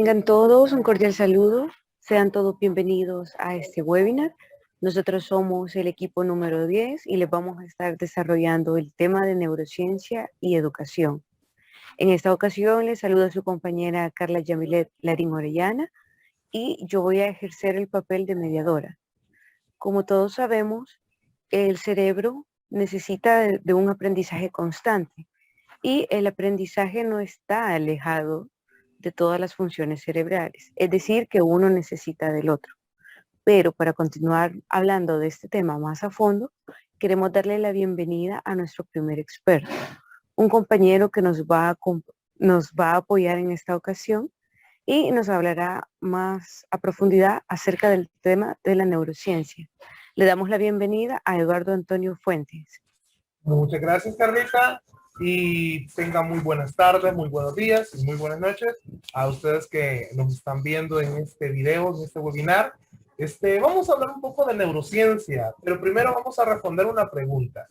Tengan todos un cordial saludo. Sean todos bienvenidos a este webinar. Nosotros somos el equipo número 10 y les vamos a estar desarrollando el tema de neurociencia y educación. En esta ocasión les saludo a su compañera Carla Yamilet Larín Orellana y yo voy a ejercer el papel de mediadora. Como todos sabemos, el cerebro necesita de un aprendizaje constante y el aprendizaje no está alejado de todas las funciones cerebrales, es decir, que uno necesita del otro. Pero para continuar hablando de este tema más a fondo, queremos darle la bienvenida a nuestro primer experto, un compañero que nos va a apoyar en esta ocasión y nos hablará más a profundidad acerca del tema de la neurociencia. Le damos la bienvenida a Eduardo Antonio Fuentes. Muchas gracias, Carlita, y tengan muy buenas tardes, muy buenos días y muy buenas noches a ustedes que nos están viendo en este video, en este webinar. Vamos a hablar un poco de neurociencia, pero primero vamos a responder una pregunta.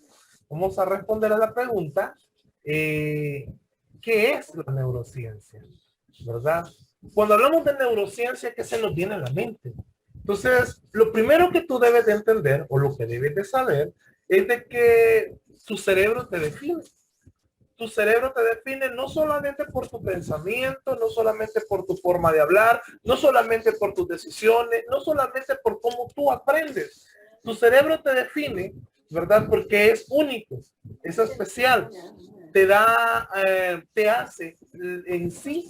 Vamos a responder a la pregunta, ¿qué es la neurociencia? ¿Verdad? Cuando hablamos de neurociencia, ¿qué se nos viene a la mente? Entonces, lo primero que tú debes de entender, o lo que debes de saber, es de que tu cerebro te define. Tu cerebro te define no solamente por tu pensamiento, no solamente por tu forma de hablar, no solamente por tus decisiones, no solamente por cómo tú aprendes. Tu cerebro te define, ¿verdad? Porque es único, es especial. Te hace en sí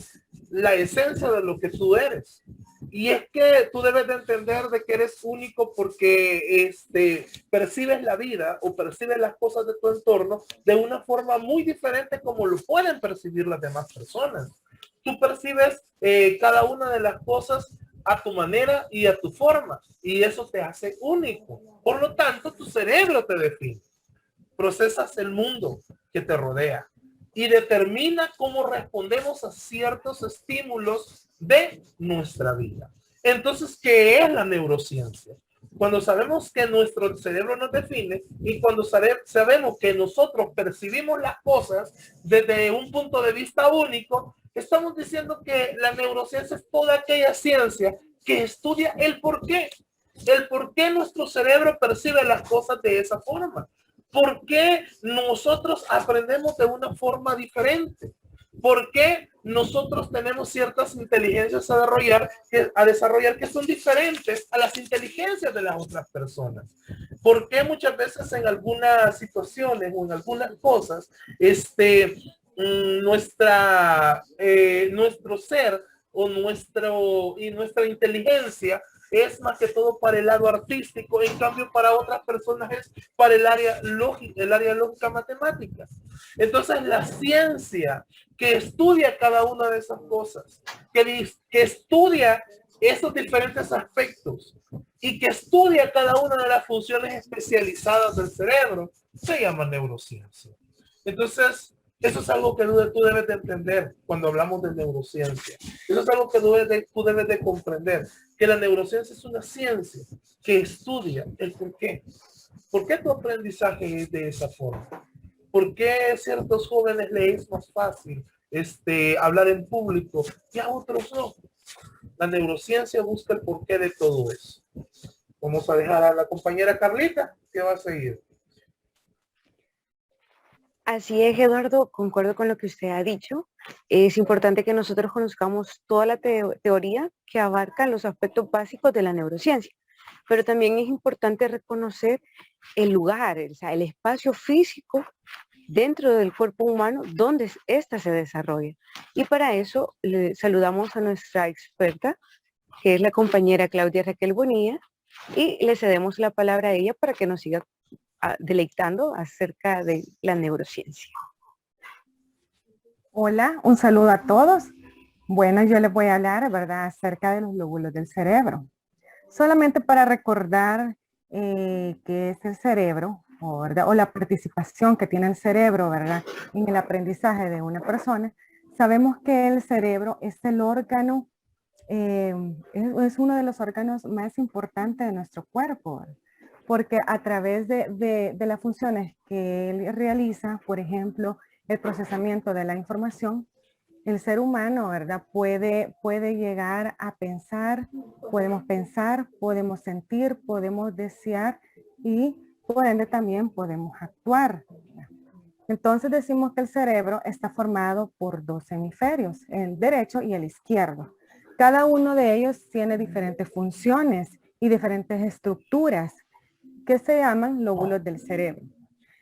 la esencia de lo que tú eres. Y es que tú debes de entender de que eres único porque percibes la vida o percibes las cosas de tu entorno de una forma muy diferente como lo pueden percibir las demás personas. Tú percibes cada una de las cosas a tu manera y a tu forma, y eso te hace único. Por lo tanto, tu cerebro te define. Procesas el mundo que te rodea y determina cómo respondemos a ciertos estímulos de nuestra vida. Entonces, ¿qué es la neurociencia? Cuando sabemos que nuestro cerebro nos define y cuando sabemos que nosotros percibimos las cosas desde un punto de vista único, estamos diciendo que la neurociencia es toda aquella ciencia que estudia el por qué nuestro cerebro percibe las cosas de esa forma. ¿Por qué nosotros aprendemos de una forma diferente? ¿Por qué nosotros tenemos ciertas inteligencias a desarrollar que son diferentes a las inteligencias de las otras personas? ¿Por qué muchas veces en algunas situaciones o en algunas cosas nuestro ser o nuestra inteligencia es más que todo para el lado artístico, en cambio para otras personas es para el área lógica matemática? Entonces la ciencia que estudia cada una de esas cosas, que estudia esos diferentes aspectos y que estudia cada una de las funciones especializadas del cerebro, se llama neurociencia. Entonces, eso es algo que tú debes de entender cuando hablamos de neurociencia. Eso es algo que tú debes de comprender, que la neurociencia es una ciencia que estudia el por qué. ¿Por qué tu aprendizaje es de esa forma? ¿Por qué a ciertos jóvenes les es más fácil hablar en público y a otros no? La neurociencia busca el porqué de todo eso. Vamos a dejar a la compañera Carlita que va a seguir. Así es, Eduardo, concuerdo con lo que usted ha dicho. Es importante que nosotros conozcamos toda la teoría que abarca los aspectos básicos de la neurociencia, pero también es importante reconocer el lugar, o sea, el espacio físico dentro del cuerpo humano donde ésta se desarrolla. Y para eso le saludamos a nuestra experta, que es la compañera Claudia Raquel Bonilla, y le cedemos la palabra a ella para que nos siga deleitando acerca de la neurociencia. Hola, un saludo a todos. Bueno, yo les voy a hablar, ¿verdad?, acerca de los lóbulos del cerebro. Solamente para recordar qué es el cerebro, ¿verdad?, o la participación que tiene el cerebro, ¿verdad?, en el aprendizaje de una persona. Sabemos que el cerebro es el órgano, es uno de los órganos más importantes de nuestro cuerpo, ¿verdad?, porque a través de las funciones que él realiza, por ejemplo, el procesamiento de la información, el ser humano, ¿verdad? Puede llegar a pensar, podemos sentir, podemos desear y por ende también podemos actuar. Entonces decimos que el cerebro está formado por dos hemisferios, el derecho y el izquierdo. Cada uno de ellos tiene diferentes funciones y diferentes estructuras que se llaman lóbulos del cerebro.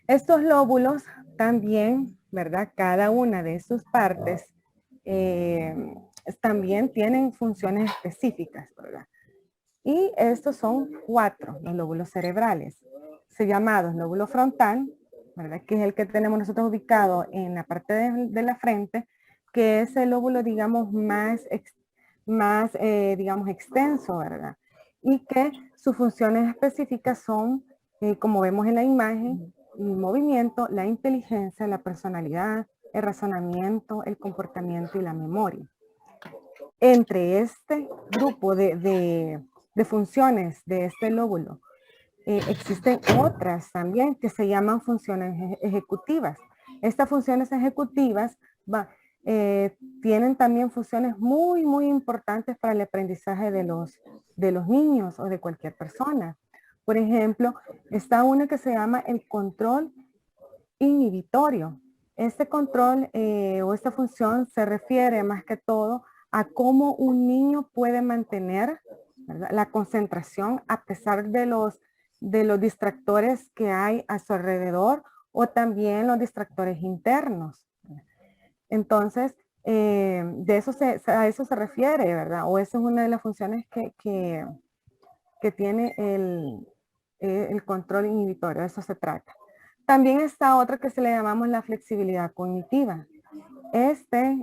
Estos lóbulos también, ¿verdad? Cada una de sus partes también tienen funciones específicas, ¿verdad? Y estos son 4, los lóbulos cerebrales, llamados lóbulo frontal, ¿verdad? Que es el que tenemos nosotros ubicado en la parte de la frente, que es el lóbulo, digamos, digamos, extenso, ¿verdad? Y que sus funciones específicas son, como vemos en la imagen, el movimiento, la inteligencia, la personalidad, el razonamiento, el comportamiento y la memoria. Entre este grupo de funciones de este lóbulo, existen otras también que se llaman funciones ejecutivas. Estas funciones ejecutivas tienen también funciones muy, muy importantes para el aprendizaje de los niños o de cualquier persona. Por ejemplo, está una que se llama el control inhibitorio. Este control o esta función se refiere más que todo a cómo un niño puede mantener, ¿verdad?, la concentración a pesar de los distractores que hay a su alrededor o también los distractores internos. Entonces, a eso se refiere, ¿verdad? O esa es una de las funciones que tiene el control inhibitorio, de eso se trata. También está otra que se le llamamos la flexibilidad cognitiva.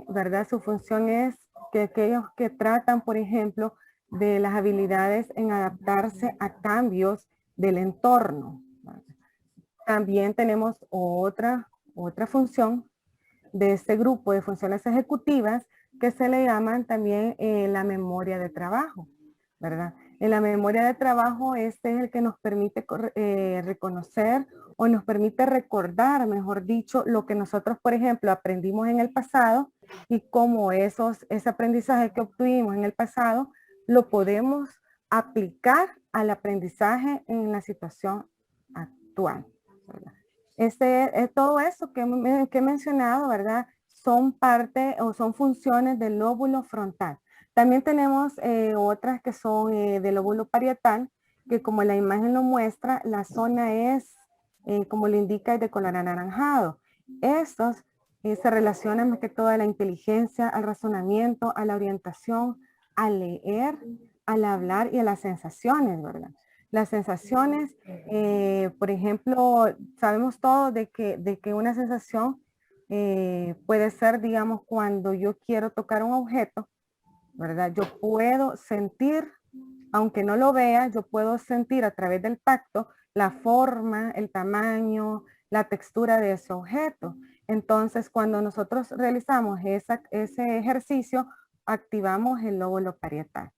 ¿Verdad? Su función es que aquellos que tratan, por ejemplo, de las habilidades en adaptarse a cambios del entorno. También tenemos otra función de este grupo de funciones ejecutivas que se le llaman también la memoria de trabajo, ¿verdad? En la memoria de trabajo este es el que nos permite reconocer o nos permite recordar, mejor dicho, lo que nosotros, por ejemplo, aprendimos en el pasado y cómo ese aprendizaje que obtuvimos en el pasado lo podemos aplicar al aprendizaje en la situación actual, ¿verdad? Todo eso que he mencionado, ¿verdad? Son parte o son funciones del lóbulo frontal. También tenemos otras que son del lóbulo parietal, que como la imagen lo muestra, la zona es, como lo indica, de color anaranjado. Estos se relacionan más que todo a la inteligencia, al razonamiento, a la orientación, al leer, al hablar y a las sensaciones, ¿verdad? Las sensaciones, por ejemplo, sabemos todos de que una sensación puede ser, digamos, cuando yo quiero tocar un objeto, ¿verdad? Yo puedo sentir, aunque no lo vea, yo puedo sentir a través del tacto la forma, el tamaño, la textura de ese objeto. Entonces, cuando nosotros realizamos ese ejercicio, activamos el lóbulo parietal.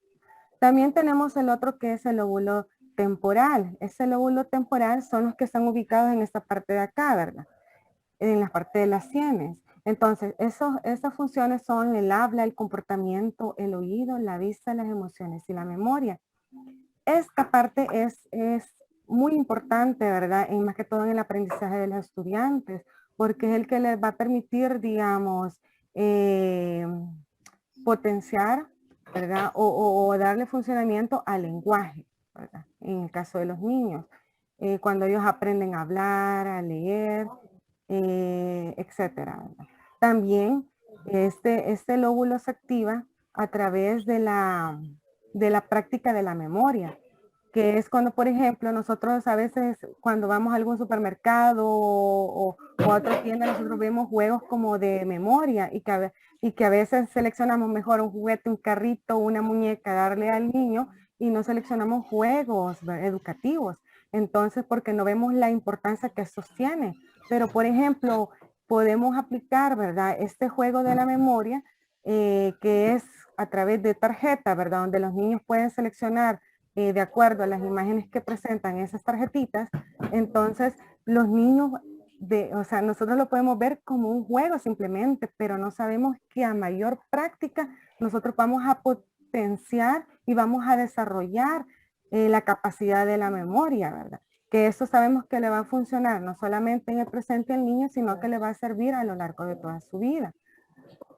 También tenemos el otro que es el lóbulo temporal. Ese lóbulo temporal son los que están ubicados en esta parte de acá, ¿verdad? En la parte de las sienes. Entonces, esas funciones son el habla, el comportamiento, el oído, la vista, las emociones y la memoria. Esta parte es muy importante, ¿verdad? Y más que todo en el aprendizaje de los estudiantes, porque es el que les va a permitir, digamos, potenciar, ¿verdad? O darle funcionamiento al lenguaje, ¿verdad? En el caso de los niños, cuando ellos aprenden a hablar, a leer, etcétera. También este lóbulo se activa a través de la práctica de la memoria, que es cuando, por ejemplo, nosotros a veces cuando vamos a algún supermercado o a otra tienda, nosotros vemos juegos como de memoria y que a veces seleccionamos mejor un juguete, un carrito, una muñeca, darle al niño y no seleccionamos juegos educativos. Entonces, porque no vemos la importancia que eso tiene. Pero, por ejemplo, podemos aplicar, ¿verdad? Este juego de la memoria, que es a través de tarjeta, ¿verdad? Donde los niños pueden seleccionar de acuerdo a las imágenes que presentan esas tarjetitas. Entonces, los niños o sea, nosotros lo podemos ver como un juego simplemente, pero no sabemos que a mayor práctica nosotros vamos a potenciar y vamos a desarrollar la capacidad de la memoria, ¿verdad? Que eso sabemos que le va a funcionar no solamente en el presente al niño, sino que le va a servir a lo largo de toda su vida.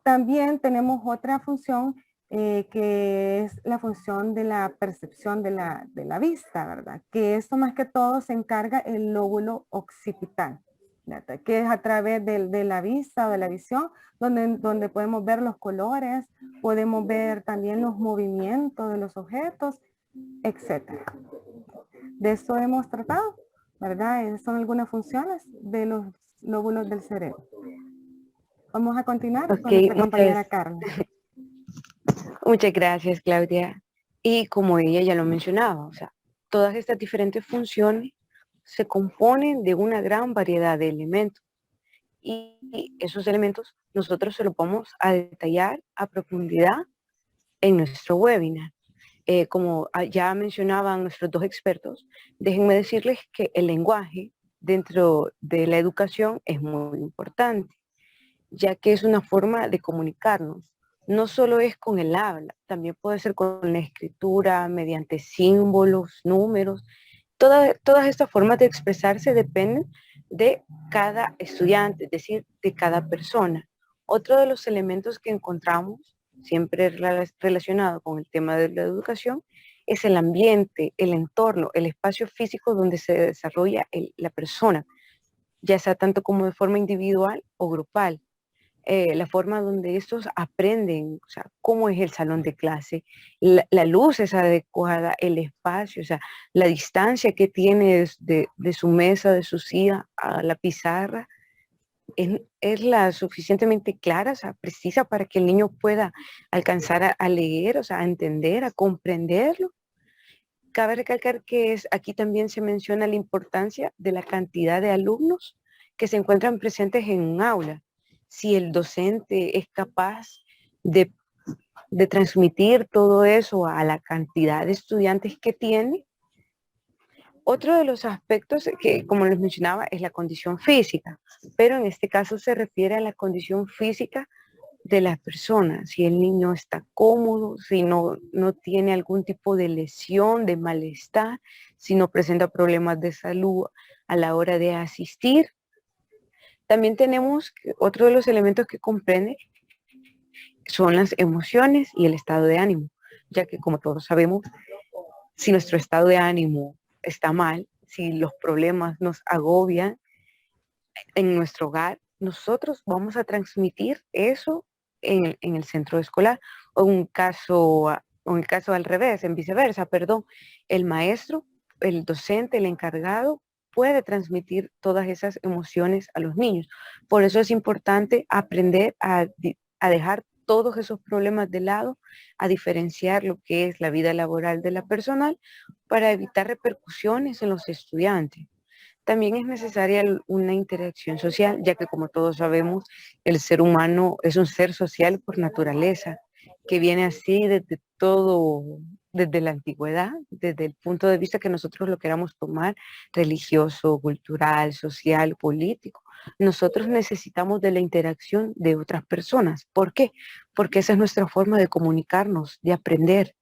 También tenemos otra función que es la función de la percepción de la vista, ¿verdad? Que esto más que todo se encarga el lóbulo occipital, ¿verdad? Que es a través de la vista o de la visión, donde podemos ver los colores, podemos ver también los movimientos de los objetos, etcétera. De eso hemos tratado, ¿verdad? Esas son algunas funciones de los lóbulos del cerebro. Vamos a continuar con nuestra compañera Carla. Muchas gracias, Claudia. Y como ella ya lo mencionaba, o sea, todas estas diferentes funciones se componen de una gran variedad de elementos. Y esos elementos nosotros se los vamos a detallar a profundidad en nuestro webinar. Como ya mencionaban nuestros dos expertos, déjenme decirles que el lenguaje dentro de la educación es muy importante, ya que es una forma de comunicarnos. No solo es con el habla, también puede ser con la escritura, mediante símbolos, números. Todas estas formas de expresarse dependen de cada estudiante, es decir, de cada persona. Otro de los elementos que encontramos, siempre relacionado con el tema de la educación, es el ambiente, el entorno, el espacio físico donde se desarrolla la persona, ya sea tanto como de forma individual o grupal. La forma donde estos aprenden, o sea, cómo es el salón de clase, la luz es adecuada, el espacio, o sea, la distancia que tiene de su mesa, de su silla a la pizarra, es la suficientemente clara, o sea, precisa para que el niño pueda alcanzar a leer, o sea, a entender, a comprenderlo. Cabe recalcar que aquí también se menciona la importancia de la cantidad de alumnos que se encuentran presentes en un aula. Si el docente es capaz de transmitir todo eso a la cantidad de estudiantes que tiene. Otro de los aspectos que, como les mencionaba, es la condición física, pero en este caso se refiere a la condición física de la persona, si el niño está cómodo, si no tiene algún tipo de lesión, de malestar, si no presenta problemas de salud a la hora de asistir. También tenemos otro de los elementos que comprende son las emociones y el estado de ánimo, ya que como todos sabemos, si nuestro estado de ánimo está mal, si los problemas nos agobian en nuestro hogar, nosotros vamos a transmitir eso en el centro escolar, o en un caso al revés, en viceversa, perdón, el maestro, el docente, el encargado puede transmitir todas esas emociones a los niños. Por eso es importante aprender a dejar todos esos problemas de lado, a diferenciar lo que es la vida laboral de la personal para evitar repercusiones en los estudiantes. También es necesaria una interacción social, ya que como todos sabemos, el ser humano es un ser social por naturaleza, que viene así desde la antigüedad, desde el punto de vista que nosotros lo queramos tomar, religioso, cultural, social, político. Nosotros necesitamos de la interacción de otras personas. ¿Por qué? Porque esa es nuestra forma de comunicarnos, de aprender.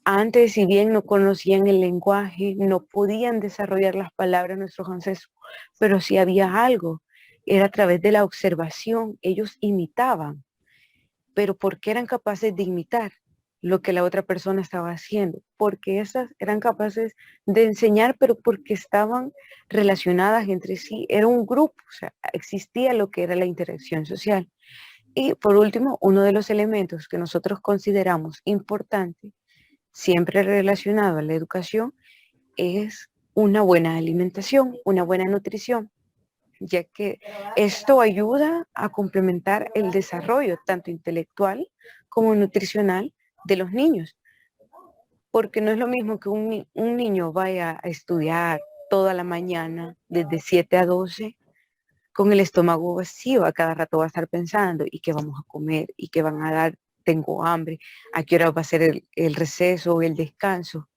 Antes, si bien no conocían el lenguaje, no podían desarrollar las palabras nuestros ancestros, pero sí había algo. Era a través de la observación. Ellos imitaban. Pero ¿por qué eran capaces de imitar lo que la otra persona estaba haciendo? Porque esas eran capaces de enseñar, pero porque estaban relacionadas entre sí. Era un grupo, o sea, existía lo que era la interacción social. Y por último, uno de los elementos que nosotros consideramos importante, siempre relacionado a la educación, es una buena alimentación, una buena nutrición, ya que esto ayuda a complementar el desarrollo tanto intelectual como nutricional de los niños. Porque no es lo mismo que un niño vaya a estudiar toda la mañana, desde 7 a 12, con el estómago vacío, a cada rato va a estar pensando, ¿y qué vamos a comer? ¿Y qué van a dar? Tengo hambre, ¿a qué hora va a ser el receso o el descanso?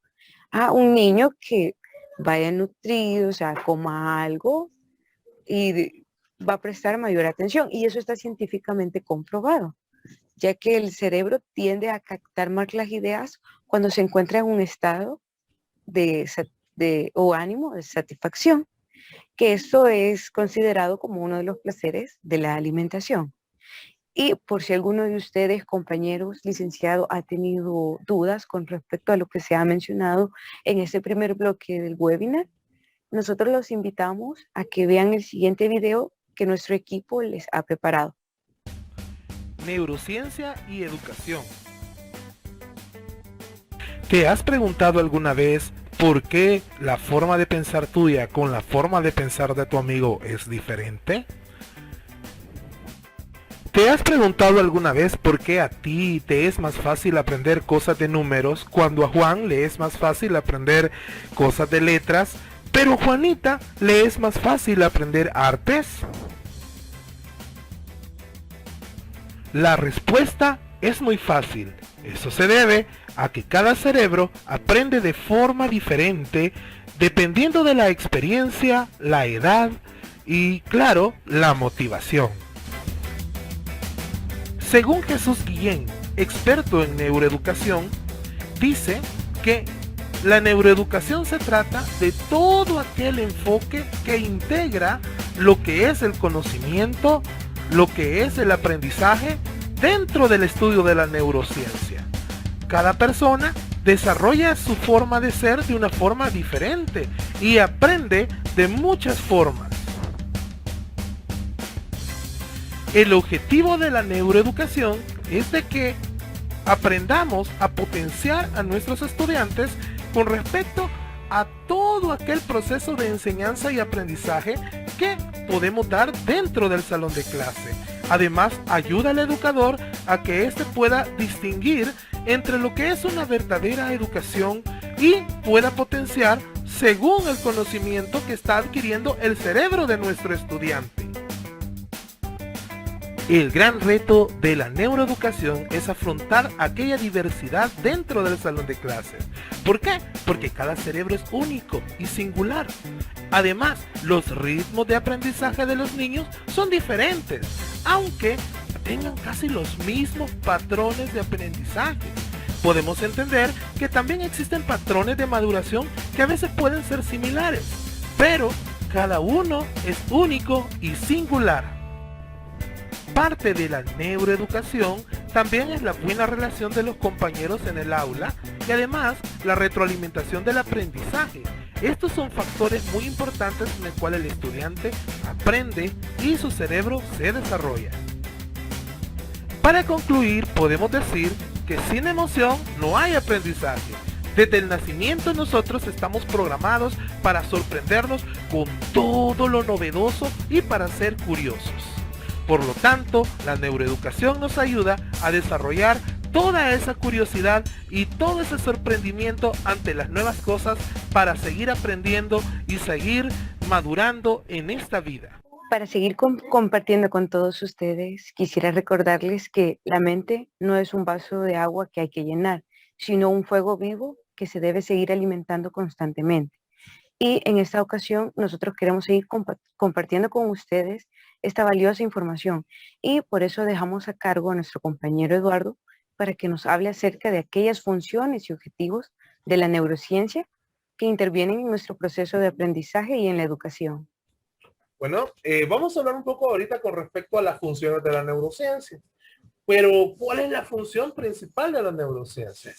A un niño que vaya nutrido, o sea, coma algo, va a prestar mayor atención. Y eso está científicamente comprobado, ya que el cerebro tiende a captar más las ideas cuando se encuentra en un estado o ánimo de satisfacción, que esto es considerado como uno de los placeres de la alimentación. Y por si alguno de ustedes, compañeros licenciados, ha tenido dudas con respecto a lo que se ha mencionado en este primer bloque del webinar, nosotros los invitamos a que vean el siguiente video que nuestro equipo les ha preparado. Neurociencia y educación. ¿Te has preguntado alguna vez por qué la forma de pensar tuya con la forma de pensar de tu amigo es diferente? ¿Te has preguntado alguna vez por qué a ti te es más fácil aprender cosas de números cuando a Juan le es más fácil aprender cosas de letras, pero a Juanita le es más fácil aprender artes? La respuesta es muy fácil. Eso se debe a que cada cerebro aprende de forma diferente dependiendo de la experiencia, la edad y, claro, la motivación. Según Jesús Guillén, experto en neuroeducación, dice que la neuroeducación se trata de todo aquel enfoque que integra lo que es el conocimiento, lo que es el aprendizaje dentro del estudio de la neurociencia. Cada persona desarrolla su forma de ser de una forma diferente y aprende de muchas formas. El objetivo de la neuroeducación es de que aprendamos a potenciar a nuestros estudiantes con respecto a todo aquel proceso de enseñanza y aprendizaje que podemos dar dentro del salón de clase. Además, ayuda al educador a que éste pueda distinguir entre lo que es una verdadera educación y pueda potenciar según el conocimiento que está adquiriendo el cerebro de nuestro estudiante. El gran reto de la neuroeducación es afrontar aquella diversidad dentro del salón de clases. ¿Por qué? Porque cada cerebro es único y singular. Además, los ritmos de aprendizaje de los niños son diferentes, aunque tengan casi los mismos patrones de aprendizaje. Podemos entender que también existen patrones de maduración que a veces pueden ser similares, pero cada uno es único y singular. Parte de la neuroeducación también es la buena relación de los compañeros en el aula y además la retroalimentación del aprendizaje. Estos son factores muy importantes en el cual el estudiante aprende y su cerebro se desarrolla. Para concluir, podemos decir que sin emoción no hay aprendizaje. Desde el nacimiento nosotros estamos programados para sorprendernos con todo lo novedoso y para ser curiosos. Por lo tanto, la neuroeducación nos ayuda a desarrollar toda esa curiosidad y todo ese sorprendimiento ante las nuevas cosas para seguir aprendiendo y seguir madurando en esta vida. Para seguir compartiendo con todos ustedes, quisiera recordarles que la mente no es un vaso de agua que hay que llenar, sino un fuego vivo que se debe seguir alimentando constantemente. Y en esta ocasión nosotros queremos seguir compartiendo con ustedes esta valiosa información y por eso dejamos a cargo a nuestro compañero Eduardo para que nos hable acerca de aquellas funciones y objetivos de la neurociencia que intervienen en nuestro proceso de aprendizaje y en la educación. Bueno, vamos a hablar un poco ahorita con respecto a las funciones de la neurociencia. Pero, ¿cuál es la función principal de la neurociencia?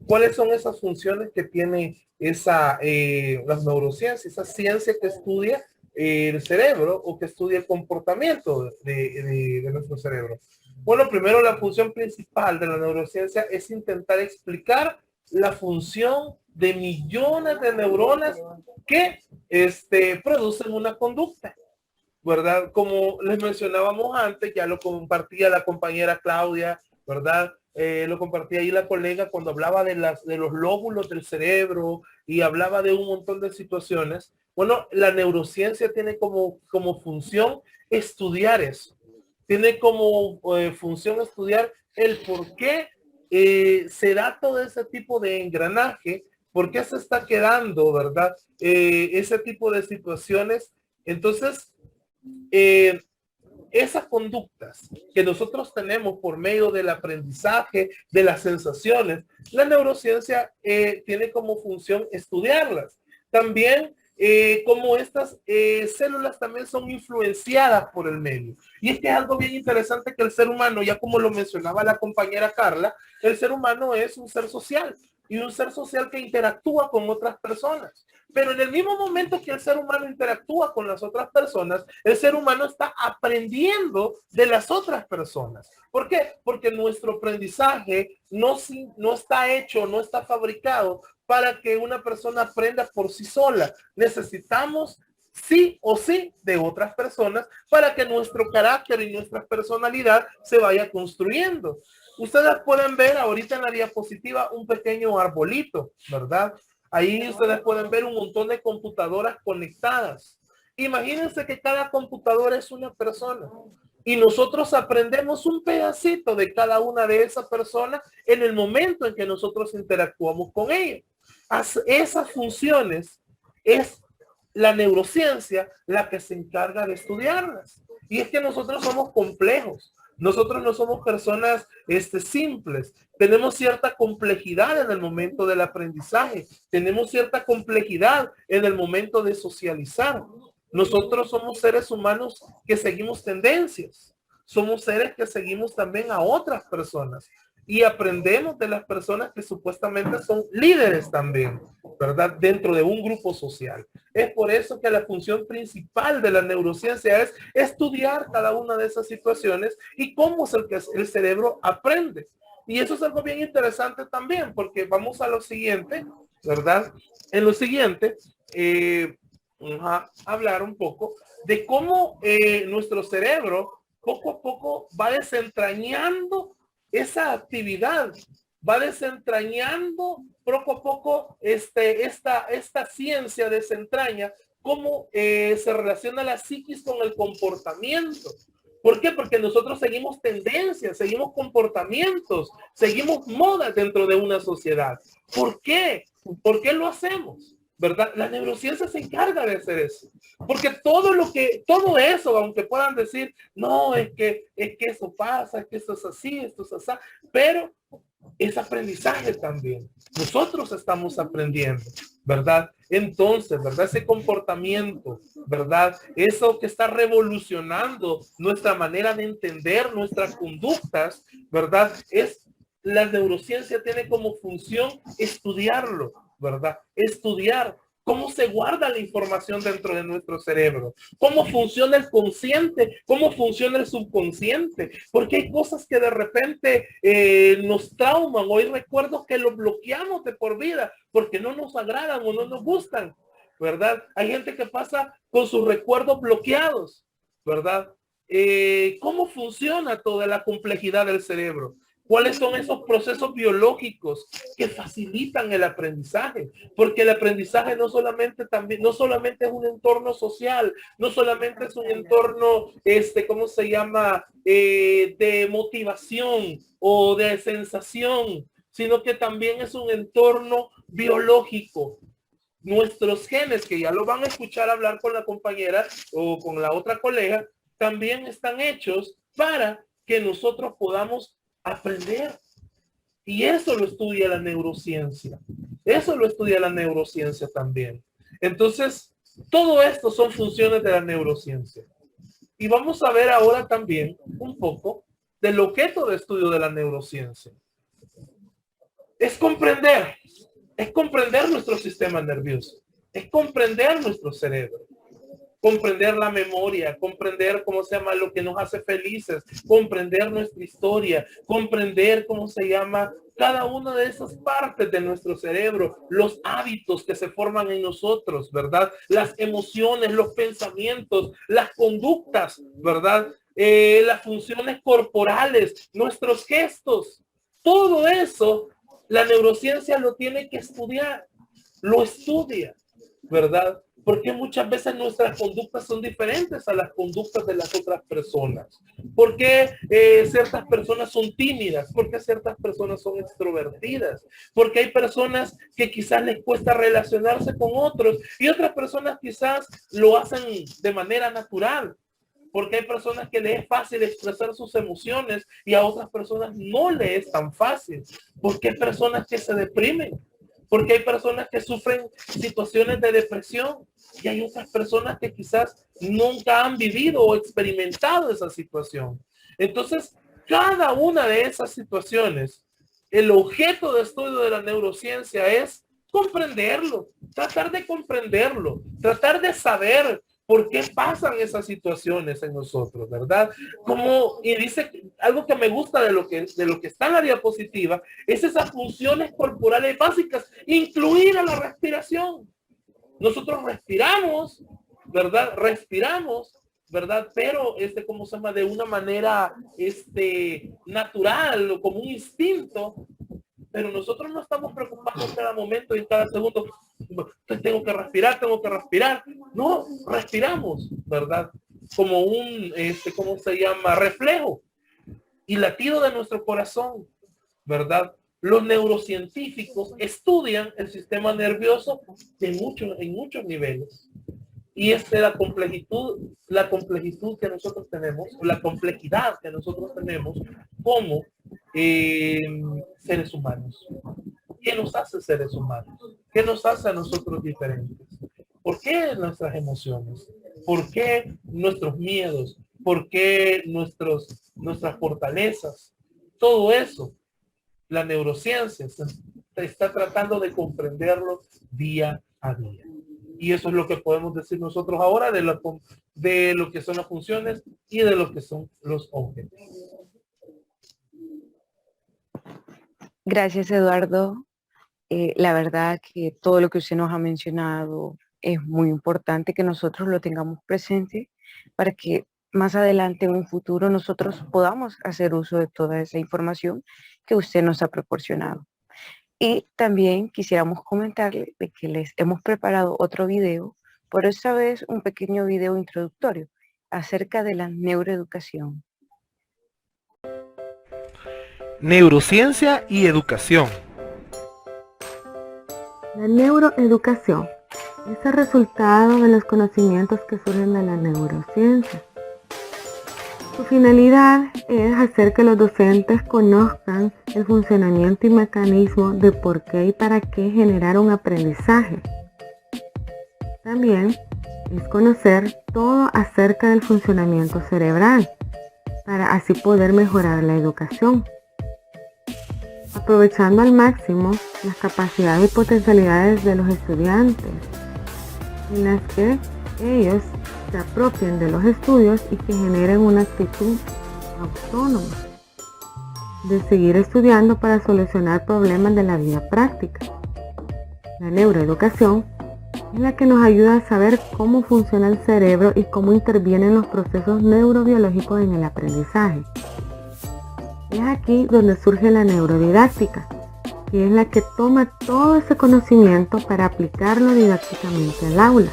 ¿Cuáles son esas funciones que tiene las neurociencias, esa ciencia que estudia el cerebro o que estudia el comportamiento de nuestro cerebro? Bueno, primero la función principal de la neurociencia es intentar explicar la función de millones de neuronas que producen una conducta, ¿verdad? Como les mencionábamos antes, ya lo compartía la compañera Claudia, ¿verdad? Lo compartía ahí la colega cuando hablaba de los lóbulos del cerebro y hablaba de un montón de situaciones. Bueno, la neurociencia tiene como función estudiar eso. Tiene como función estudiar el por qué se da todo ese tipo de engranaje, por qué se está quedando, ¿verdad? Ese tipo de situaciones. Entonces, esas conductas que nosotros tenemos por medio del aprendizaje, de las sensaciones, la neurociencia tiene como función estudiarlas. También como estas células también son influenciadas por el medio. Y es que es algo bien interesante que el ser humano, ya como lo mencionaba la compañera Carla, el ser humano es un ser social y un ser social que interactúa con otras personas. Pero en el mismo momento que el ser humano interactúa con las otras personas, el ser humano está aprendiendo de las otras personas. ¿Por qué? Porque nuestro aprendizaje no está hecho, no está fabricado para que una persona aprenda por sí sola. Necesitamos sí o sí de otras personas para que nuestro carácter y nuestra personalidad se vaya construyendo. Ustedes pueden ver ahorita en la diapositiva un pequeño arbolito, ¿verdad? Ahí ustedes pueden ver un montón de computadoras conectadas. Imagínense que cada computadora es una persona y nosotros aprendemos un pedacito de cada una de esas personas en el momento en que nosotros interactuamos con ellas. Esas funciones es la neurociencia la que se encarga de estudiarlas. Y es que nosotros somos complejos. Nosotros no somos personas simples. Tenemos cierta complejidad en el momento del aprendizaje. Tenemos cierta complejidad en el momento de socializar. Nosotros somos seres humanos que seguimos tendencias. Somos seres que seguimos también a otras personas. Y aprendemos de las personas que supuestamente son líderes también, ¿verdad? Dentro de un grupo social. Es por eso que la función principal de la neurociencia es estudiar cada una de esas situaciones y cómo es el que el cerebro aprende. Y eso es algo bien interesante también, porque vamos a lo siguiente, ¿verdad? En lo siguiente, vamos a hablar un poco de cómo nuestro cerebro poco a poco va desentrañando esa actividad, va desentrañando poco a poco esta ciencia desentraña cómo se relaciona la psiquis con el comportamiento. ¿Por qué? Porque nosotros seguimos tendencias, seguimos comportamientos, seguimos modas dentro de una sociedad. ¿Por qué? ¿Por qué lo hacemos? ¿Verdad? La neurociencia se encarga de hacer eso. Porque todo eso, aunque puedan decir, no, es que eso pasa, es que esto es así, esto es así, pero es aprendizaje también. Nosotros estamos aprendiendo, ¿verdad? Entonces, ¿verdad? Ese comportamiento, ¿verdad? Eso que está revolucionando nuestra manera de entender nuestras conductas, ¿verdad? La neurociencia tiene como función estudiarlo, ¿verdad? Estudiar cómo se guarda la información dentro de nuestro cerebro, cómo funciona el consciente, cómo funciona el subconsciente, porque hay cosas que de repente nos trauman, o hay recuerdos que los bloqueamos de por vida porque no nos agradan o no nos gustan, ¿verdad? Hay gente que pasa con sus recuerdos bloqueados, ¿verdad? ¿Cómo funciona toda la complejidad del cerebro? ¿Cuáles son esos procesos biológicos que facilitan el aprendizaje? Porque el aprendizaje no solamente es un entorno social, no solamente es un entorno, ¿cómo se llama? De motivación o de sensación, sino que también es un entorno biológico. Nuestros genes, que ya lo van a escuchar hablar con la compañera o con la otra colega, también están hechos para que nosotros podamos aprender. Y eso lo estudia la neurociencia. Eso lo estudia la neurociencia también. Entonces, todo esto son funciones de la neurociencia. Y vamos a ver ahora también un poco del objeto de estudio de la neurociencia. Es comprender nuestro sistema nervioso. Es comprender nuestro cerebro. Comprender la memoria, comprender cómo se llama lo que nos hace felices, comprender nuestra historia, comprender cómo se llama cada una de esas partes de nuestro cerebro, los hábitos que se forman en nosotros, ¿verdad? Las emociones, los pensamientos, las conductas, ¿verdad? Las funciones corporales, nuestros gestos, todo eso, la neurociencia lo tiene que estudiar, lo estudia, ¿verdad? Porque muchas veces nuestras conductas son diferentes a las conductas de las otras personas. ¿Por qué ciertas personas son tímidas? ¿Por qué ciertas personas son extrovertidas? Porque hay personas que quizás les cuesta relacionarse con otros y otras personas quizás lo hacen de manera natural. Porque hay personas que les es fácil expresar sus emociones y a otras personas no les es tan fácil. Porque hay personas que se deprimen. Porque hay personas que sufren situaciones de depresión y hay otras personas que quizás nunca han vivido o experimentado esa situación. Entonces, cada una de esas situaciones, el objeto de estudio de la neurociencia es comprenderlo, tratar de saber por qué pasan esas situaciones en nosotros, ¿verdad? Como, y dice algo que me gusta de lo que está en la diapositiva, es esas funciones corporales básicas, incluida la respiración. Nosotros respiramos, ¿verdad? ¿Verdad? Pero, ¿cómo se llama? De una manera, natural, o como un instinto, pero nosotros no estamos preocupados en cada momento y en cada segundo. Tengo que respirar. No, respiramos, ¿verdad? Como un, ¿cómo se llama? Reflejo y latido de nuestro corazón, ¿verdad? Los neurocientíficos estudian el sistema nervioso en muchos niveles. Y la complejidad que nosotros tenemos, la complejidad que nosotros tenemos como seres humanos. ¿Qué nos hace seres humanos? ¿Qué nos hace a nosotros diferentes? ¿Por qué nuestras emociones? ¿Por qué nuestros miedos? ¿Por qué nuestras fortalezas? Todo eso, la neurociencia está tratando de comprenderlo día a día. Y eso es lo que podemos decir nosotros ahora de lo que son las funciones y de lo que son los objetos. Gracias, Eduardo. La verdad que todo lo que usted nos ha mencionado es muy importante que nosotros lo tengamos presente para que más adelante en un futuro nosotros podamos hacer uso de toda esa información que usted nos ha proporcionado. Y también quisiéramos comentarle de que les hemos preparado otro video, por esta vez un pequeño video introductorio acerca de la neuroeducación. Neurociencia y educación. La neuroeducación es el resultado de los conocimientos que surgen de la neurociencia. Su finalidad es hacer que los docentes conozcan el funcionamiento y mecanismo de por qué y para qué generar un aprendizaje. También es conocer todo acerca del funcionamiento cerebral, para así poder mejorar la educación, aprovechando al máximo las capacidades y potencialidades de los estudiantes, en las que ellos se apropien de los estudios y que generen una actitud autónoma de seguir estudiando para solucionar problemas de la vida práctica. La neuroeducación es la que nos ayuda a saber cómo funciona el cerebro y cómo intervienen los procesos neurobiológicos en el aprendizaje. Es aquí donde surge la neurodidáctica, que es la que toma todo ese conocimiento para aplicarlo didácticamente al aula.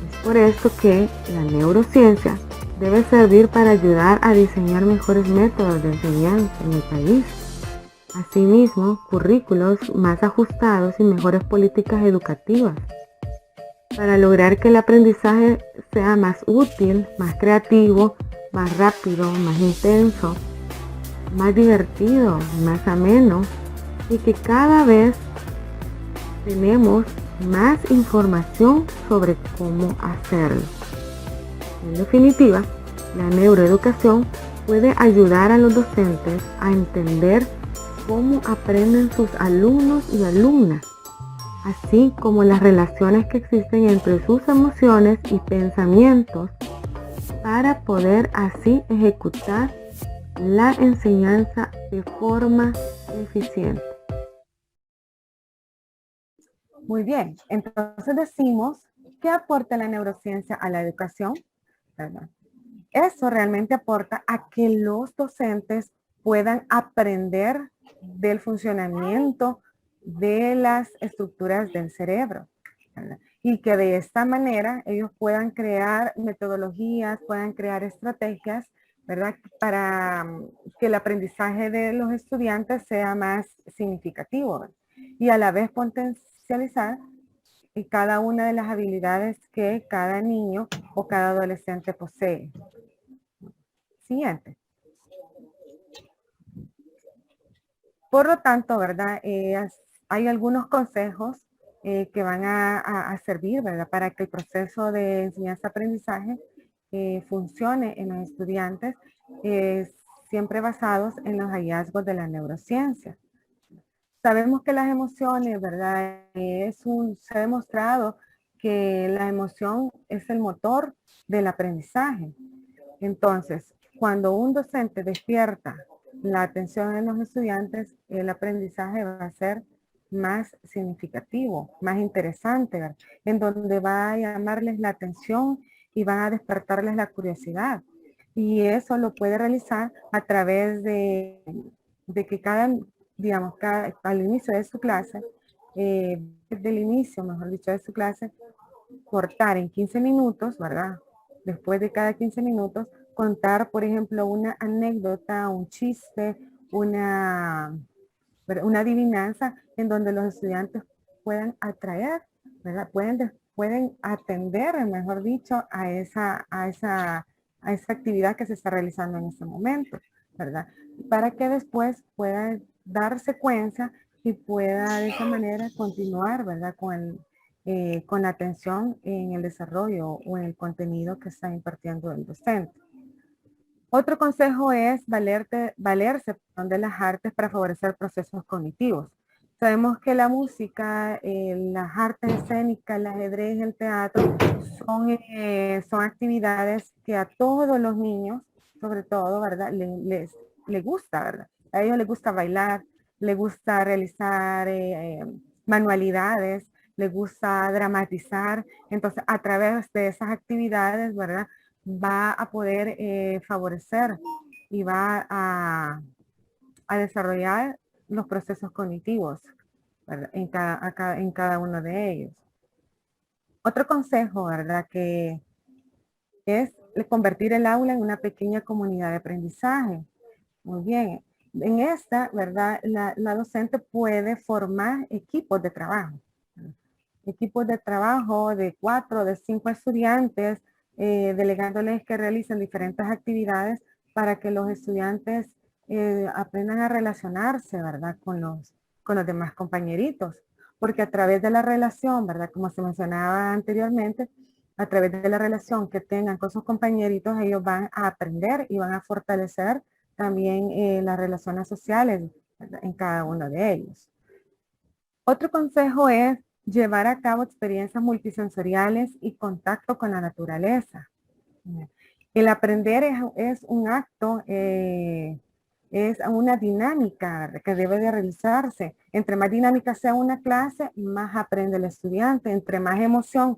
Es por esto que la neurociencia debe servir para ayudar a diseñar mejores métodos de enseñanza en el país. Asimismo, currículos más ajustados y mejores políticas educativas para lograr que el aprendizaje sea más útil, más creativo, más rápido, más intenso, más divertido, más ameno, y que cada vez tenemos más información sobre cómo hacerlo. En definitiva, la neuroeducación puede ayudar a los docentes a entender cómo aprenden sus alumnos y alumnas, así como las relaciones que existen entre sus emociones y pensamientos para poder así ejecutar la enseñanza de forma eficiente. Muy bien, entonces decimos, ¿qué aporta la neurociencia a la educación? ¿Verdad? Eso realmente aporta a que los docentes puedan aprender del funcionamiento de las estructuras del cerebro, ¿verdad? Y que de esta manera ellos puedan crear metodologías, puedan crear estrategias, ¿verdad? Para que el aprendizaje de los estudiantes sea más significativo, ¿verdad? Y a la vez potencializar cada una de las habilidades que cada niño o cada adolescente posee. Siguiente. Por lo tanto, ¿verdad? Hay algunos consejos que van a servir, ¿verdad? Para que el proceso de enseñanza-aprendizaje funcione en los estudiantes, siempre basados en los hallazgos de la neurociencia. Sabemos que las emociones, ¿verdad? Se ha demostrado que la emoción es el motor del aprendizaje. Entonces, cuando un docente despierta la atención de los estudiantes, el aprendizaje va a ser más significativo, más interesante, ¿verdad? En donde va a llamarles la atención y van a despertarles la curiosidad. Y eso lo puede realizar a través de que al inicio de su clase, desde el inicio, mejor dicho, de su clase, cortar en 15 minutos, ¿verdad? Después de cada 15 minutos, contar, por ejemplo, una anécdota, un chiste, una adivinanza en donde los estudiantes puedan atraer, ¿verdad? Pueden atender, mejor dicho, a esa actividad que se está realizando en este momento, ¿verdad? Para que después pueda dar secuencia y pueda de esa manera continuar, ¿verdad? Con la atención en el desarrollo o en el contenido que está impartiendo el docente. Otro consejo es valerse de las artes para favorecer procesos cognitivos. Sabemos que la música, las artes escénicas, el ajedrez, el teatro, son actividades que a todos los niños, sobre todo, ¿verdad? Les gusta, ¿verdad? A ellos les gusta bailar, les gusta realizar manualidades, les gusta dramatizar. Entonces, a través de esas actividades, ¿verdad? Va a poder favorecer y va a desarrollar los procesos cognitivos, ¿verdad? En cada uno de ellos. Otro consejo, ¿verdad? Que es convertir el aula en una pequeña comunidad de aprendizaje. Muy bien. En esta, ¿verdad? La docente puede formar equipos de trabajo. Equipos de trabajo de 4, de 5 estudiantes, delegándoles que realicen diferentes actividades para que los estudiantes aprendan a relacionarse, ¿verdad? Con los demás compañeritos. Porque a través de la relación, ¿verdad? Como se mencionaba anteriormente, a través de la relación que tengan con sus compañeritos, ellos van a aprender y van a fortalecer también las relaciones sociales, ¿verdad? En cada uno de ellos. Otro consejo es llevar a cabo experiencias multisensoriales y contacto con la naturaleza. El aprender es un acto, es una dinámica que debe de realizarse. Entre más dinámica sea una clase, más aprende el estudiante. Entre más emoción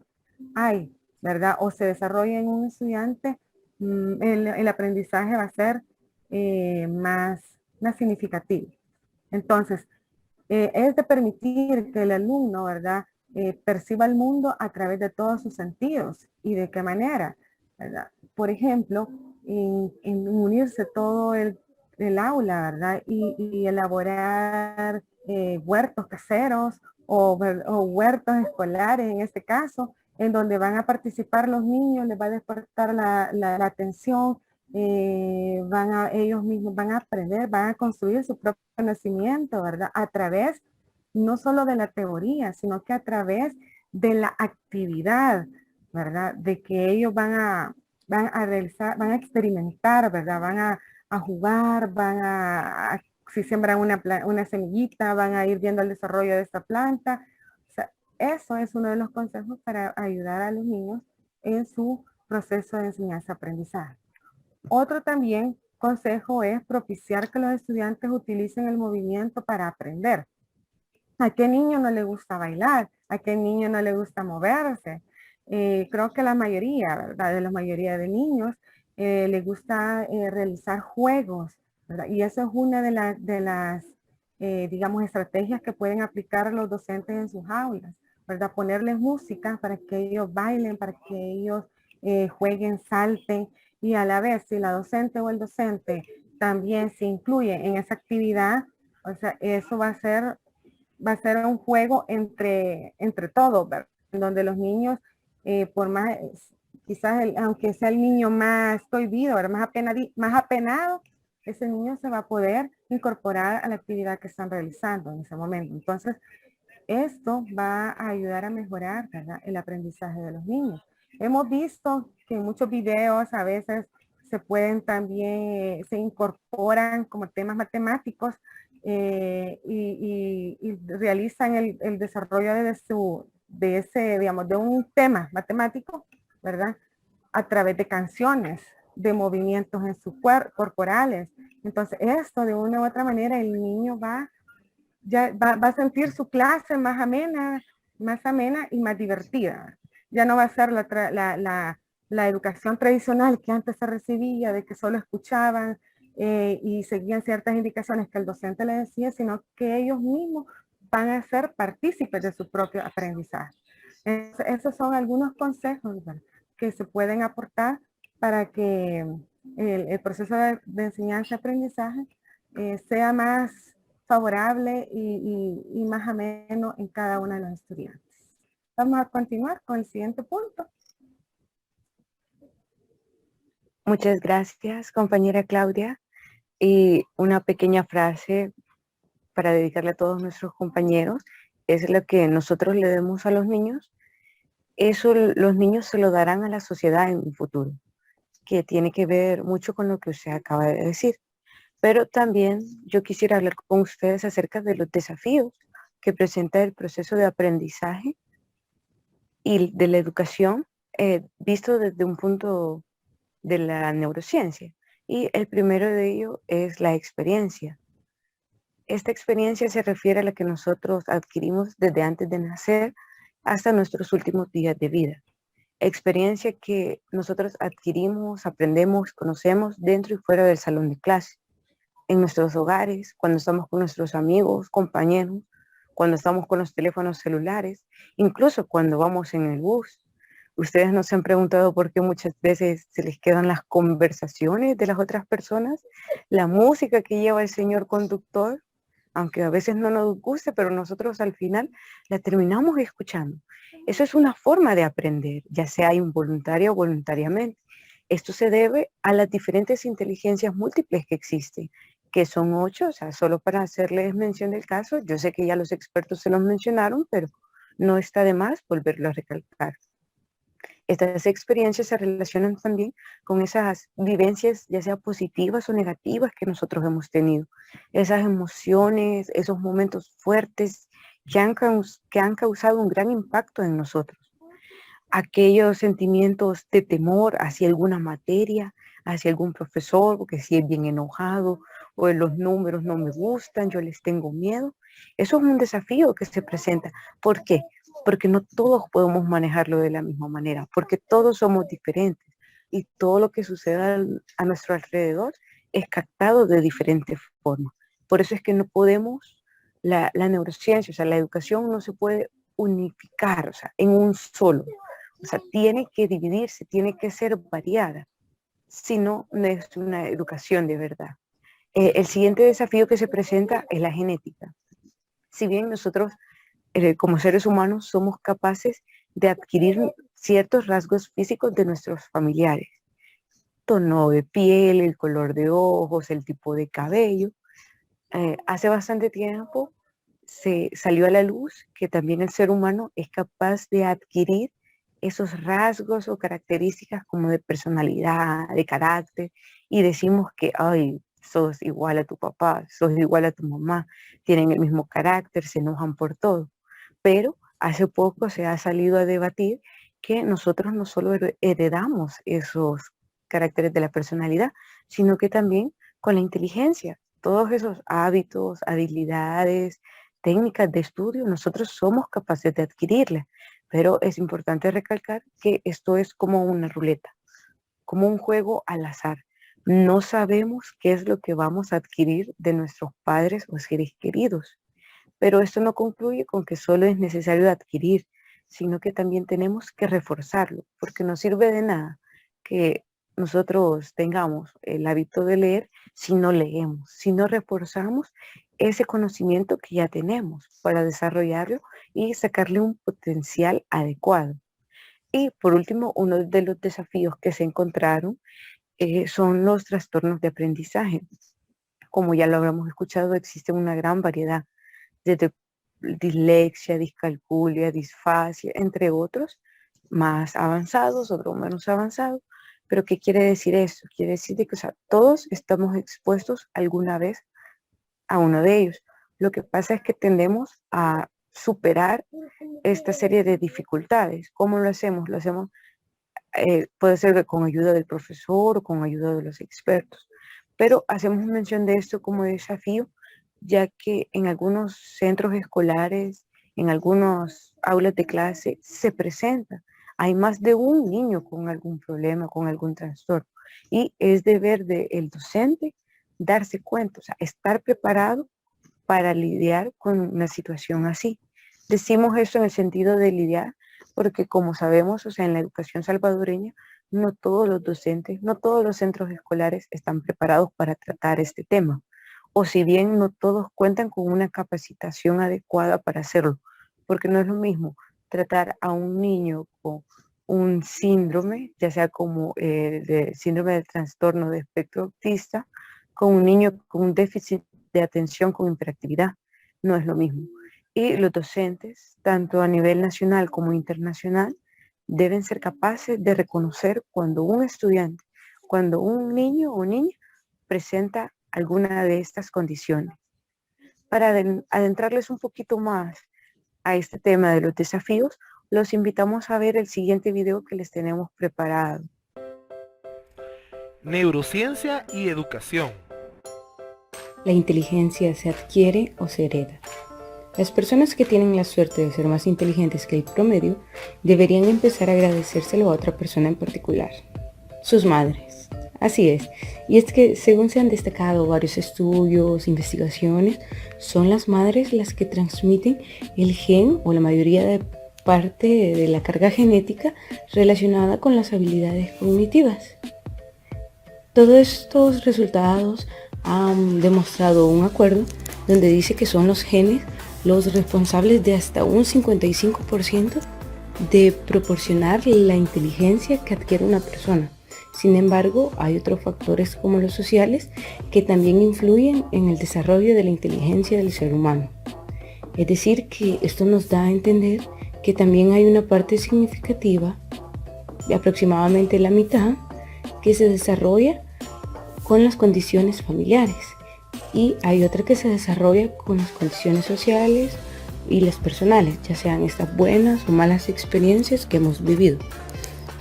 hay, ¿verdad? O se desarrolla en un estudiante, el aprendizaje va a ser más significativo. Entonces, es de permitir que el alumno, ¿verdad? Perciba el mundo a través de todos sus sentidos. ¿Y de qué manera? ¿Verdad? Por ejemplo, en unirse todo el aula, ¿verdad? Y elaborar huertos caseros o huertos escolares, en este caso, en donde van a participar los niños, les va a despertar la atención, ellos mismos van a aprender, van a construir su propio conocimiento, ¿verdad? A través no solo de la teoría, sino que a través de la actividad, ¿verdad? De que ellos van a realizar, van a experimentar, ¿verdad? Van a jugar, si siembran una semillita, van a ir viendo el desarrollo de esta planta. O sea, eso es uno de los consejos para ayudar a los niños en su proceso de enseñanza-aprendizaje. Otro también consejo es propiciar que los estudiantes utilicen el movimiento para aprender. ¿A qué niño no le gusta bailar? ¿A qué niño no le gusta moverse? Creo que la mayoría, ¿verdad? De la mayoría de niños les gusta realizar juegos, ¿verdad? Y eso es una de las digamos, estrategias que pueden aplicar los docentes en sus aulas, ¿verdad? Ponerles música para que ellos bailen, para que ellos jueguen, salten, y a la vez, si la docente o el docente también se incluye en esa actividad, o sea, eso va a ser un juego entre todos, ¿verdad? En donde los niños, por más quizás aunque sea el niño más cohibido, más apenado, ese niño se va a poder incorporar a la actividad que están realizando en ese momento. Entonces, esto va a ayudar a mejorar, ¿verdad?, el aprendizaje de los niños. Hemos visto que en muchos videos a veces se pueden también, se incorporan como temas matemáticos y realizan el desarrollo de ese, digamos, de un tema matemático, ¿verdad?, a través de canciones, de movimientos en su cuerpo, corporales. Entonces, esto de una u otra manera el niño va a sentir su clase más amena y más divertida. Ya no va a ser la educación tradicional que antes se recibía, de que solo escuchaban y seguían ciertas indicaciones que el docente les decía, sino que ellos mismos van a ser partícipes de su propio aprendizaje. Entonces, esos son algunos consejos, ¿verdad?, que se pueden aportar para que el proceso de enseñanza-aprendizaje sea más favorable y más ameno en cada uno de los estudiantes. Vamos a continuar con el siguiente punto. Muchas gracias, compañera Claudia. Y una pequeña frase para dedicarle a todos nuestros compañeros es lo que nosotros le demos a los niños. Eso los niños se lo darán a la sociedad en un futuro, que tiene que ver mucho con lo que usted acaba de decir. Pero también yo quisiera hablar con ustedes acerca de los desafíos que presenta el proceso de aprendizaje y de la educación visto desde un punto de la neurociencia. Y el primero de ellos es la experiencia. Esta experiencia se refiere a la que nosotros adquirimos desde antes de nacer hasta nuestros últimos días de vida. Experiencia que nosotros adquirimos, aprendemos, conocemos dentro y fuera del salón de clase, en nuestros hogares, cuando estamos con nuestros amigos, compañeros, cuando estamos con los teléfonos celulares, incluso cuando vamos en el bus. Ustedes nos han preguntado por qué muchas veces se les quedan las conversaciones de las otras personas, la música que lleva el señor conductor, aunque a veces no nos guste, pero nosotros al final la terminamos escuchando. Eso es una forma de aprender, ya sea involuntaria o voluntariamente. Esto se debe a las diferentes inteligencias múltiples que existen, que son 8, o sea, solo para hacerles mención del caso, yo sé que ya los expertos se los mencionaron, pero no está de más volverlo a recalcar. Estas experiencias se relacionan también con esas vivencias, ya sea positivas o negativas, que nosotros hemos tenido. Esas emociones, esos momentos fuertes que han causado un gran impacto en nosotros. Aquellos sentimientos de temor hacia alguna materia, hacia algún profesor, porque si es bien enojado, o los números no me gustan, yo les tengo miedo. Eso es un desafío que se presenta. ¿Por qué? Porque no todos podemos manejarlo de la misma manera, porque todos somos diferentes y todo lo que suceda a nuestro alrededor es captado de diferentes formas. Por eso es que no podemos, la neurociencia, o sea, la educación no se puede unificar, o sea, en un solo. O sea, tiene que dividirse, tiene que ser variada, si no, no es una educación de verdad. El siguiente desafío que se presenta es la genética. Si bien nosotros como seres humanos somos capaces de adquirir ciertos rasgos físicos de nuestros familiares. Tono de piel, el color de ojos, el tipo de cabello. Hace bastante tiempo se salió a la luz que también el ser humano es capaz de adquirir esos rasgos o características como de personalidad, de carácter, y decimos que, ay, sos igual a tu papá, sos igual a tu mamá, tienen el mismo carácter, se enojan por todo. Pero hace poco se ha salido a debatir que nosotros no solo heredamos esos caracteres de la personalidad, sino que también con la inteligencia, todos esos hábitos, habilidades, técnicas de estudio, nosotros somos capaces de adquirirlas. Pero es importante recalcar que esto es como una ruleta, como un juego al azar. No sabemos qué es lo que vamos a adquirir de nuestros padres o seres queridos. Pero esto no concluye con que solo es necesario adquirir, sino que también tenemos que reforzarlo, porque no sirve de nada que nosotros tengamos el hábito de leer si no leemos, si no reforzamos ese conocimiento que ya tenemos para desarrollarlo y sacarle un potencial adecuado. Y por último, uno de los desafíos que se encontraron son los trastornos de aprendizaje. Como ya lo habíamos escuchado, existe una gran variedad, desde dislexia, discalculia, disfasia, entre otros, más avanzados, otros menos avanzados. Pero ¿qué quiere decir eso? Quiere decir que, o sea, todos estamos expuestos alguna vez a uno de ellos. Lo que pasa es que tendemos a superar esta serie de dificultades. ¿Cómo lo hacemos? Lo hacemos, puede ser con ayuda del profesor o con ayuda de los expertos. Pero hacemos mención de esto como desafío, ya que en algunos centros escolares, en algunos aulas de clase, se presenta. Hay más de un niño con algún problema, con algún trastorno. Y es deber del docente darse cuenta, o sea, estar preparado para lidiar con una situación así. Decimos eso en el sentido de lidiar, porque como sabemos, o sea, en la educación salvadoreña, no todos los docentes, no todos los centros escolares están preparados para tratar este tema. O si bien no todos cuentan con una capacitación adecuada para hacerlo, porque no es lo mismo tratar a un niño con un síndrome, ya sea como de síndrome de trastorno de espectro autista, con un niño con un déficit de atención con hiperactividad. No es lo mismo. Y los docentes, tanto a nivel nacional como internacional, deben ser capaces de reconocer cuando un estudiante, cuando un niño o niña presenta alguna de estas condiciones. Para adentrarles un poquito más a este tema de los desafíos, los invitamos a ver el siguiente video que les tenemos preparado. Neurociencia y educación. La inteligencia se adquiere o se hereda. Las personas que tienen la suerte de ser más inteligentes que el promedio deberían empezar a agradecérselo a otra persona en particular, sus madres. Así es, y es que según se han destacado varios estudios, investigaciones, son las madres las que transmiten el gen o la mayoría de parte de la carga genética relacionada con las habilidades cognitivas. Todos estos resultados han demostrado un acuerdo donde dice que son los genes los responsables de hasta un 55% de proporcionar la inteligencia que adquiere una persona. Sin embargo, hay otros factores como los sociales que también influyen en el desarrollo de la inteligencia del ser humano. Es decir, que esto nos da a entender que también hay una parte significativa, de aproximadamente la mitad, que se desarrolla con las condiciones familiares y hay otra que se desarrolla con las condiciones sociales y las personales, ya sean estas buenas o malas experiencias que hemos vivido.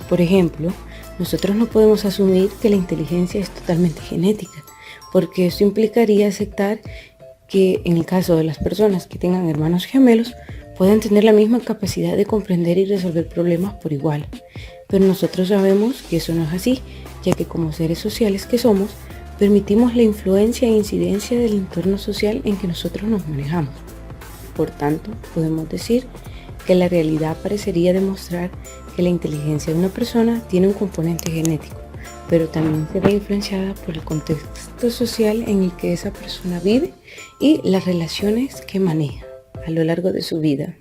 Por ejemplo, nosotros no podemos asumir que la inteligencia es totalmente genética, porque eso implicaría aceptar que en el caso de las personas que tengan hermanos gemelos, puedan tener la misma capacidad de comprender y resolver problemas por igual. Pero nosotros sabemos que eso no es así, ya que como seres sociales que somos, permitimos la influencia e incidencia del entorno social en que nosotros nos manejamos. Por tanto, podemos decir que la realidad parecería demostrar que la inteligencia de una persona tiene un componente genético, pero también se ve influenciada por el contexto social en el que esa persona vive y las relaciones que maneja a lo largo de su vida.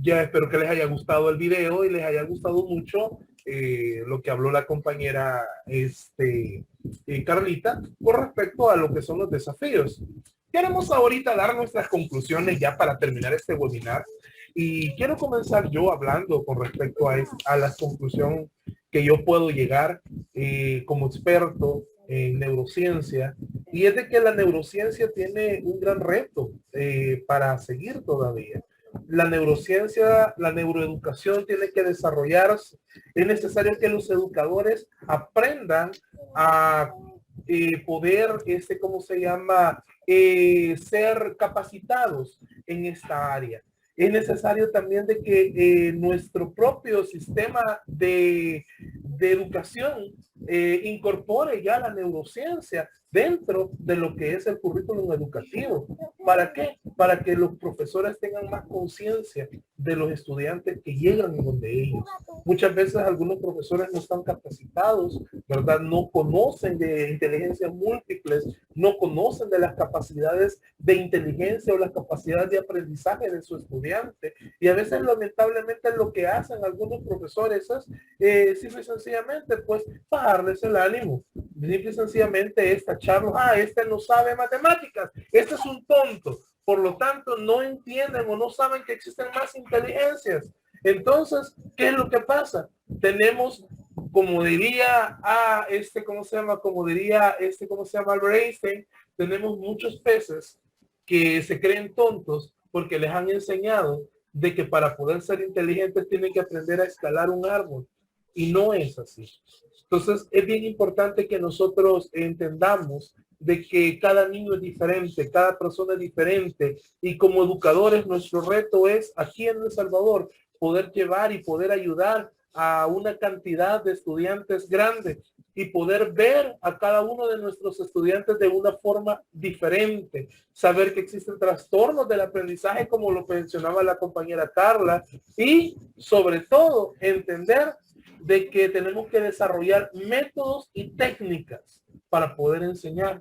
Ya espero que les haya gustado el video y les haya gustado mucho lo que habló la compañera Carlita con respecto a lo que son los desafíos. Queremos ahorita dar nuestras conclusiones ya para terminar este webinar y quiero comenzar yo hablando con respecto a la conclusión que yo puedo llegar como experto en neurociencia, y es de que la neurociencia tiene un gran reto para seguir todavía. La neurociencia, la neuroeducación tiene que desarrollarse. Es necesario que los educadores aprendan a poder, ¿cómo se llama? Ser capacitados en esta área. Es necesario también de que nuestro propio sistema de educación incorpore ya la neurociencia dentro de lo que es el currículum educativo. ¿Para qué? Para que los profesores tengan más conciencia de los estudiantes que llegan en donde ellos. Muchas veces algunos profesores no están capacitados, ¿verdad? No conocen de inteligencias múltiples, no conocen de las capacidades de inteligencia o las capacidades de aprendizaje de su estudiante. Y a veces lamentablemente lo que hacen algunos profesores es simple y sencillamente pues bajarles el ánimo. Simple y sencillamente es tacharlos, este no sabe matemáticas, este es un tonto. Por lo tanto, no entienden o no saben que existen más inteligencias. Entonces, ¿qué es lo que pasa? Tenemos, como diría Albert Einstein, tenemos muchos peces que se creen tontos porque les han enseñado de que para poder ser inteligentes tienen que aprender a escalar un árbol. Y no es así. Entonces, es bien importante que nosotros entendamos de que cada niño es diferente, cada persona es diferente, y como educadores nuestro reto es aquí en El Salvador poder llevar y poder ayudar a una cantidad de estudiantes grande y poder ver a cada uno de nuestros estudiantes de una forma diferente, saber que existen trastornos del aprendizaje como lo mencionaba la compañera Carla, y sobre todo entender de que tenemos que desarrollar métodos y técnicas para poder enseñar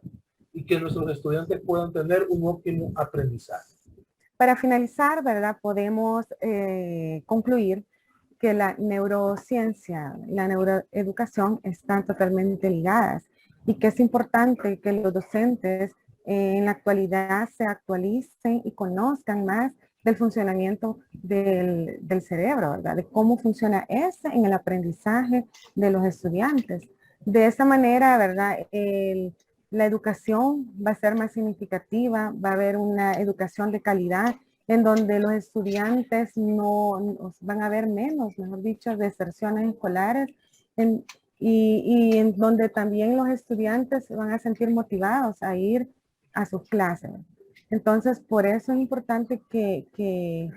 y que nuestros estudiantes puedan tener un óptimo aprendizaje. Para finalizar, ¿verdad? Podemos concluir que la neurociencia y la neuroeducación están totalmente ligadas y que es importante que los docentes en la actualidad se actualicen y conozcan más del funcionamiento del cerebro, ¿verdad? De cómo funciona ese en el aprendizaje de los estudiantes. De esa manera, ¿verdad? La educación va a ser más significativa, va a haber una educación de calidad en donde los estudiantes no van a haber menos, mejor dicho, deserciones escolares y en donde también los estudiantes se van a sentir motivados a ir a sus clases. Entonces, por eso es importante que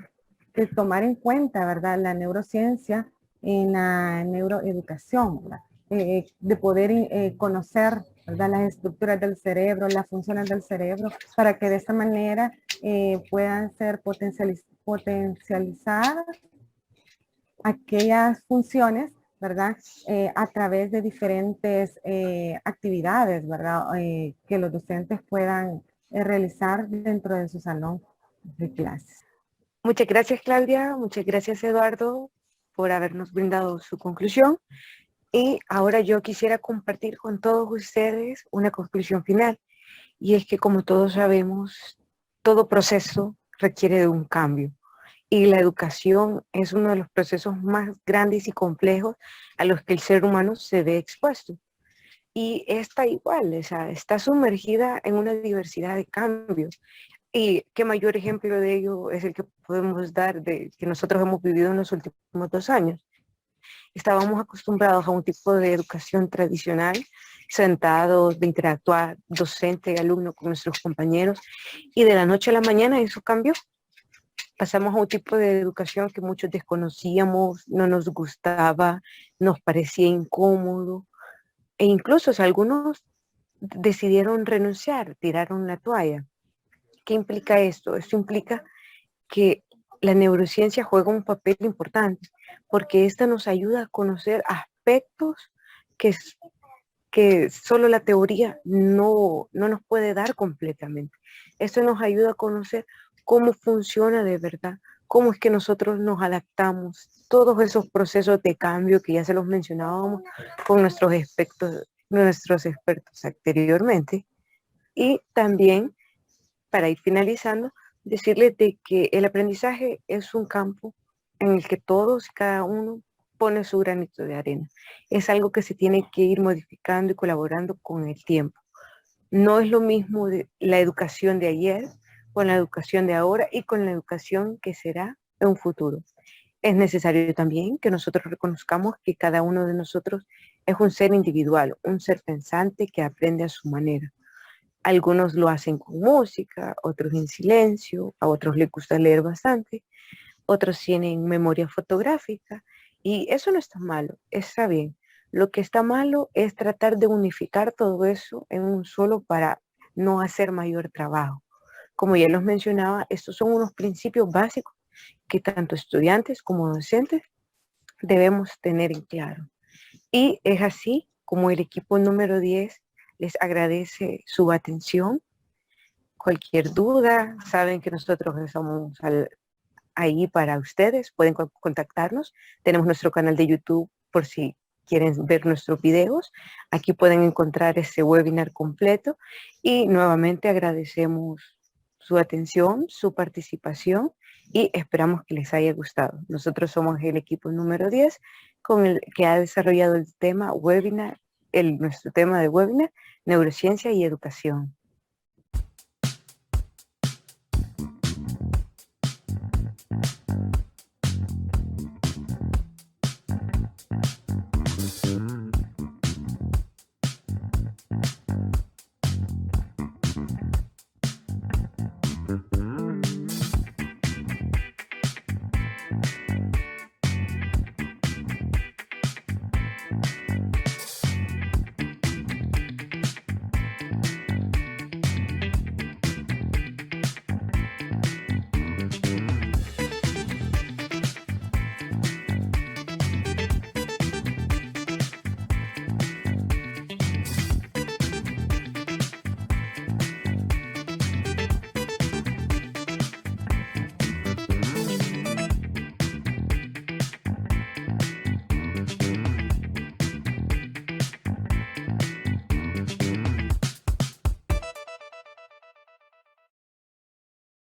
tomar en cuenta, ¿verdad?, la neurociencia en la neuroeducación, ¿verdad? De poder conocer, ¿verdad?, las estructuras del cerebro, las funciones del cerebro, para que de esa manera puedan ser potencializadas aquellas funciones, ¿verdad?, a través de diferentes actividades, ¿verdad?, que los docentes puedan realizar dentro de su salón de clases. Muchas gracias, Claudia. Muchas gracias, Eduardo, por habernos brindado su conclusión. Y ahora yo quisiera compartir con todos ustedes una conclusión final. Y es que, como todos sabemos, todo proceso requiere de un cambio. Y la educación es uno de los procesos más grandes y complejos a los que el ser humano se ve expuesto. Y está igual, o sea, está sumergida en una diversidad de cambios. Y qué mayor ejemplo de ello es el que podemos dar de que nosotros hemos vivido en los últimos 2 años. Estábamos acostumbrados a un tipo de educación tradicional, sentados, de interactuar docente y alumno con nuestros compañeros, y de la noche a la mañana eso cambió. Pasamos a un tipo de educación que muchos desconocíamos, no nos gustaba, nos parecía incómodo, e incluso algunos decidieron renunciar, tiraron la toalla. ¿Qué implica esto? Esto implica que la neurociencia juega un papel importante porque esta nos ayuda a conocer aspectos que solo la teoría no nos puede dar completamente. Esto nos ayuda a conocer cómo funciona de verdad, cómo es que nosotros nos adaptamos, todos esos procesos de cambio que ya se los mencionábamos con nuestros expertos anteriormente. Y también, para ir finalizando, decirles de que el aprendizaje es un campo en el que todos, cada uno, pone su granito de arena. Es algo que se tiene que ir modificando y colaborando con el tiempo. No es lo mismo de la educación de ayer con la educación de ahora y con la educación que será en un futuro. Es necesario también que nosotros reconozcamos que cada uno de nosotros es un ser individual, un ser pensante que aprende a su manera. Algunos lo hacen con música, otros en silencio, a otros les gusta leer bastante, otros tienen memoria fotográfica, y eso no está malo, está bien. Lo que está malo es tratar de unificar todo eso en un solo para no hacer mayor trabajo. Como ya los mencionaba, estos son unos principios básicos que tanto estudiantes como docentes debemos tener en claro. Y es así como el equipo número 10 les agradece su atención. Cualquier duda, saben que nosotros estamos ahí para ustedes, pueden contactarnos. Tenemos nuestro canal de YouTube por si quieren ver nuestros videos. Aquí pueden encontrar ese webinar completo y nuevamente agradecemos su atención, su participación y esperamos que les haya gustado. Nosotros somos el equipo número 10 con el que ha desarrollado el tema webinar, nuestro tema de webinar, neurociencia y educación.